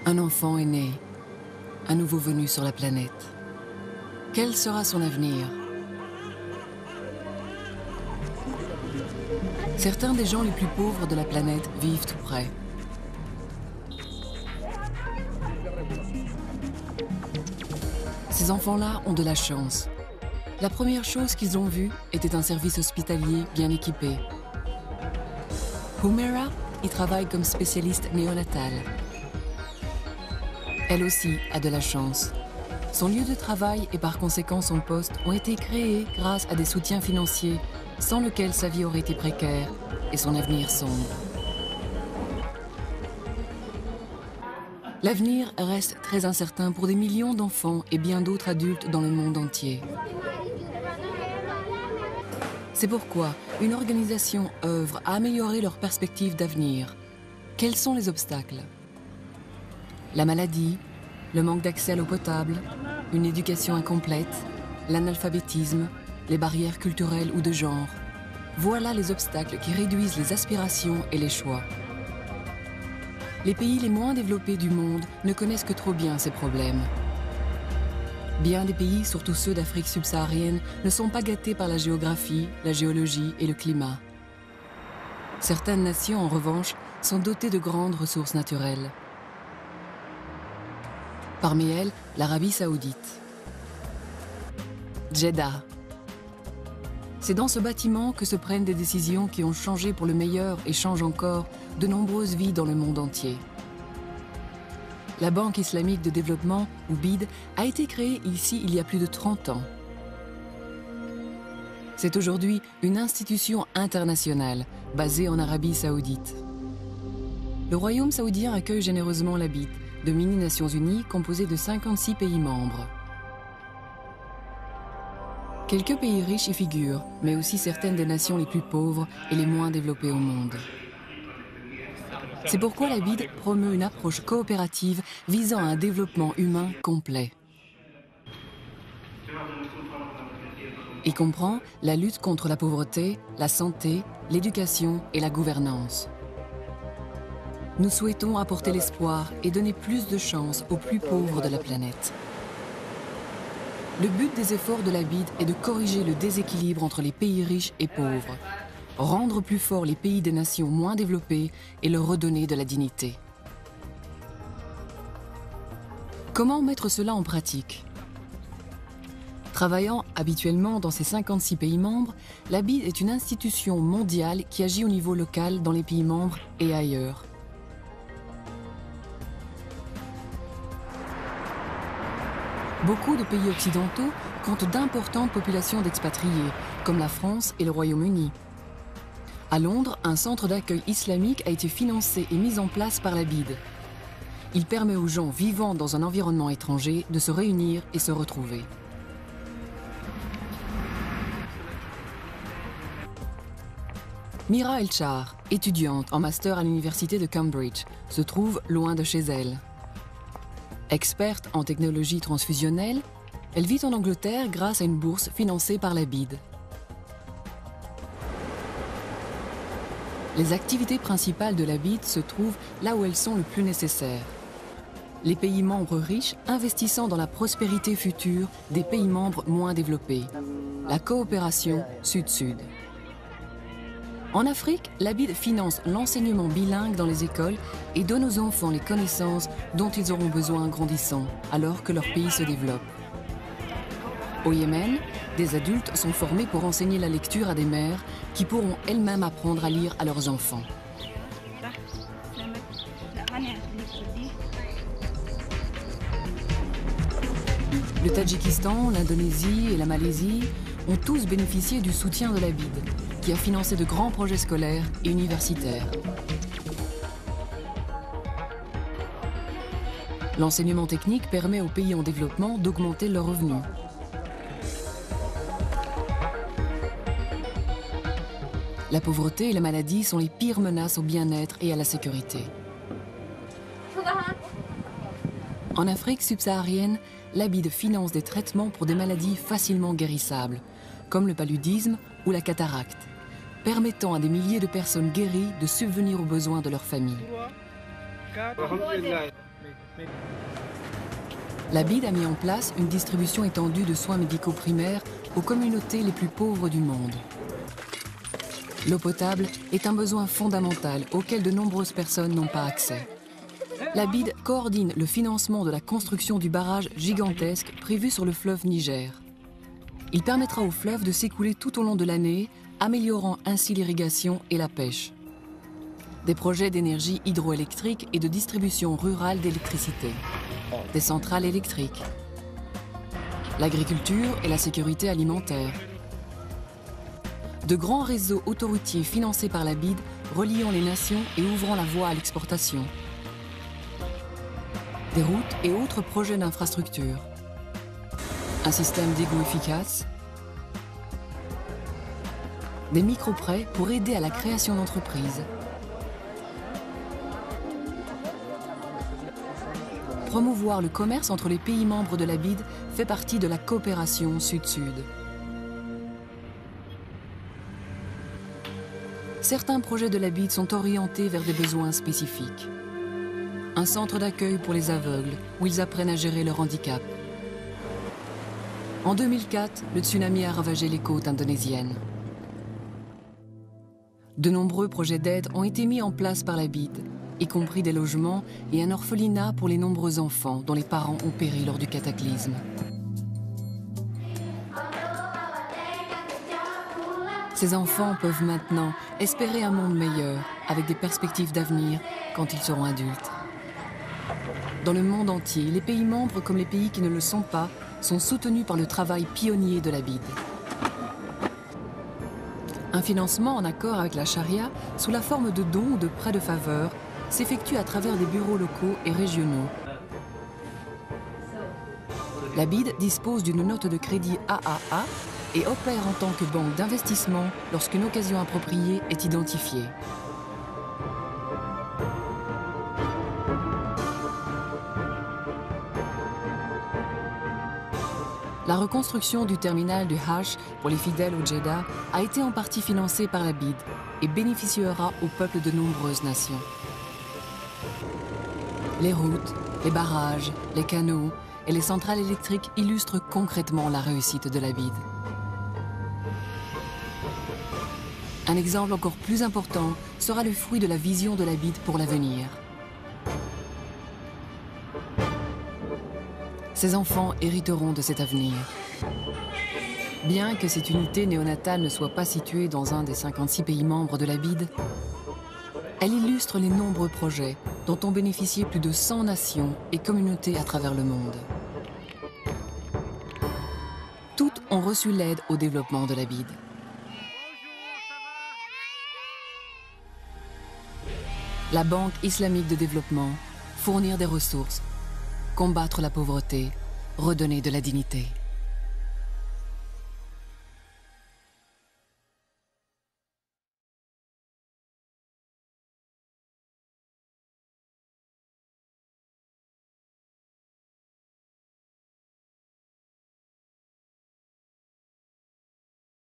Un enfant est né, un nouveau venu sur la planète. Quel sera son avenir? Certains des gens les plus pauvres de la planète vivent tout près. Ces enfants-là ont de la chance. La première chose qu'ils ont vue était un service hospitalier bien équipé. Humaira y travaille comme spécialiste néonatale. Elle aussi a de la chance. Son lieu de travail et par conséquent son poste ont été créés grâce à des soutiens financiers sans lesquels sa vie aurait été précaire et son avenir sombre. L'avenir reste très incertain pour des millions d'enfants et bien d'autres adultes dans le monde entier. C'est pourquoi une organisation œuvre à améliorer leurs perspectives d'avenir. Quels sont les obstacles? La maladie, le manque d'accès à l'eau potable, une éducation incomplète, l'analphabétisme, les barrières culturelles ou de genre. Voilà les obstacles qui réduisent les aspirations et les choix. Les pays les moins développés du monde ne connaissent que trop bien ces problèmes. Bien des pays, surtout ceux d'Afrique subsaharienne, ne sont pas gâtés par la géographie, la géologie et le climat. Certaines nations, en revanche, sont dotées de grandes ressources naturelles. Parmi elles, l'Arabie saoudite. Jeddah. C'est dans ce bâtiment que se prennent des décisions qui ont changé pour le meilleur et changent encore de nombreuses vies dans le monde entier. La Banque islamique de développement, ou BID, a été créée ici il y a plus de 30 ans. C'est aujourd'hui une institution internationale, basée en Arabie saoudite. Le royaume saoudien accueille généreusement la BID, de mini-Nations Unies composée de 56 pays membres. Quelques pays riches y figurent, mais aussi certaines des nations les plus pauvres et les moins développées au monde. C'est pourquoi la BID promeut une approche coopérative visant à un développement humain complet. Il comprend la lutte contre la pauvreté, la santé, l'éducation et la gouvernance. Nous souhaitons apporter l'espoir et donner plus de chance aux plus pauvres de la planète. Le but des efforts de la BID est de corriger le déséquilibre entre les pays riches et pauvres, rendre plus forts les pays des nations moins développées et leur redonner de la dignité. Comment mettre cela en pratique? Travaillant habituellement dans ces 56 pays membres, la BID est une institution mondiale qui agit au niveau local dans les pays membres et ailleurs. Beaucoup de pays occidentaux comptent d'importantes populations d'expatriés, comme la France et le Royaume-Uni. À Londres, un centre d'accueil islamique a été financé et mis en place par la BID. Il permet aux gens vivant dans un environnement étranger de se réunir et se retrouver. Mira El-Char, étudiante en master à l'université de Cambridge, se trouve loin de chez elle. Experte en technologie transfusionnelle, elle vit en Angleterre grâce à une bourse financée par la BID. Les activités principales de la BID se trouvent là où elles sont le plus nécessaires. Les pays membres riches investissant dans la prospérité future des pays membres moins développés. La coopération Sud-Sud. En Afrique, la BID finance l'enseignement bilingue dans les écoles et donne aux enfants les connaissances dont ils auront besoin en grandissant, alors que leur pays se développe. Au Yémen, des adultes sont formés pour enseigner la lecture à des mères qui pourront elles-mêmes apprendre à lire à leurs enfants. Le Tadjikistan, l'Indonésie et la Malaisie ont tous bénéficié du soutien de la BID, qui a financé de grands projets scolaires et universitaires. L'enseignement technique permet aux pays en développement d'augmenter leurs revenus. La pauvreté et la maladie sont les pires menaces au bien-être et à la sécurité. En Afrique subsaharienne, la BID finance des traitements pour des maladies facilement guérissables, comme le paludisme ou la cataracte, permettant à des milliers de personnes guéries de subvenir aux besoins de leur famille. La BID a mis en place une distribution étendue de soins médicaux primaires aux communautés les plus pauvres du monde. L'eau potable est un besoin fondamental auquel de nombreuses personnes n'ont pas accès. La BID coordonne le financement de la construction du barrage gigantesque prévu sur le fleuve Niger. Il permettra au fleuve de s'écouler tout au long de l'année, améliorant ainsi l'irrigation et la pêche. Des projets d'énergie hydroélectrique et de distribution rurale d'électricité. Des centrales électriques. L'agriculture et la sécurité alimentaire. De grands réseaux autoroutiers financés par la BID reliant les nations et ouvrant la voie à l'exportation. Des routes et autres projets d'infrastructure. Un système d'égout efficace. Des micro-prêts pour aider à la création d'entreprises. Promouvoir le commerce entre les pays membres de la BID fait partie de la coopération Sud-Sud. Certains projets de la BID sont orientés vers des besoins spécifiques. Un centre d'accueil pour les aveugles, où ils apprennent à gérer leur handicap. En 2004, le tsunami a ravagé les côtes indonésiennes. De nombreux projets d'aide ont été mis en place par la BID, y compris des logements et un orphelinat pour les nombreux enfants dont les parents ont péri lors du cataclysme. Ces enfants peuvent maintenant espérer un monde meilleur, avec des perspectives d'avenir quand ils seront adultes. Dans le monde entier, les pays membres comme les pays qui ne le sont pas sont soutenus par le travail pionnier de la BID. Un financement en accord avec la charia, sous la forme de dons ou de prêts de faveur, s'effectue à travers des bureaux locaux et régionaux. La BID dispose d'une note de crédit AAA et opère en tant que banque d'investissement lorsqu'une occasion appropriée est identifiée. La reconstruction du terminal du Hajj pour les fidèles au Jeddah a été en partie financée par la BID et bénéficiera au peuple de nombreuses nations. Les routes, les barrages, les canaux et les centrales électriques illustrent concrètement la réussite de la BID. Un exemple encore plus important sera le fruit de la vision de la BID pour l'avenir. Ces enfants hériteront de cet avenir. Bien que cette unité néonatale ne soit pas située dans un des 56 pays membres de la BID, elle illustre les nombreux projets dont ont bénéficié plus de 100 nations et communautés à travers le monde. Toutes ont reçu l'aide au développement de la BID. La Banque islamique de développement, fournir des ressources, combattre la pauvreté, redonner de la dignité.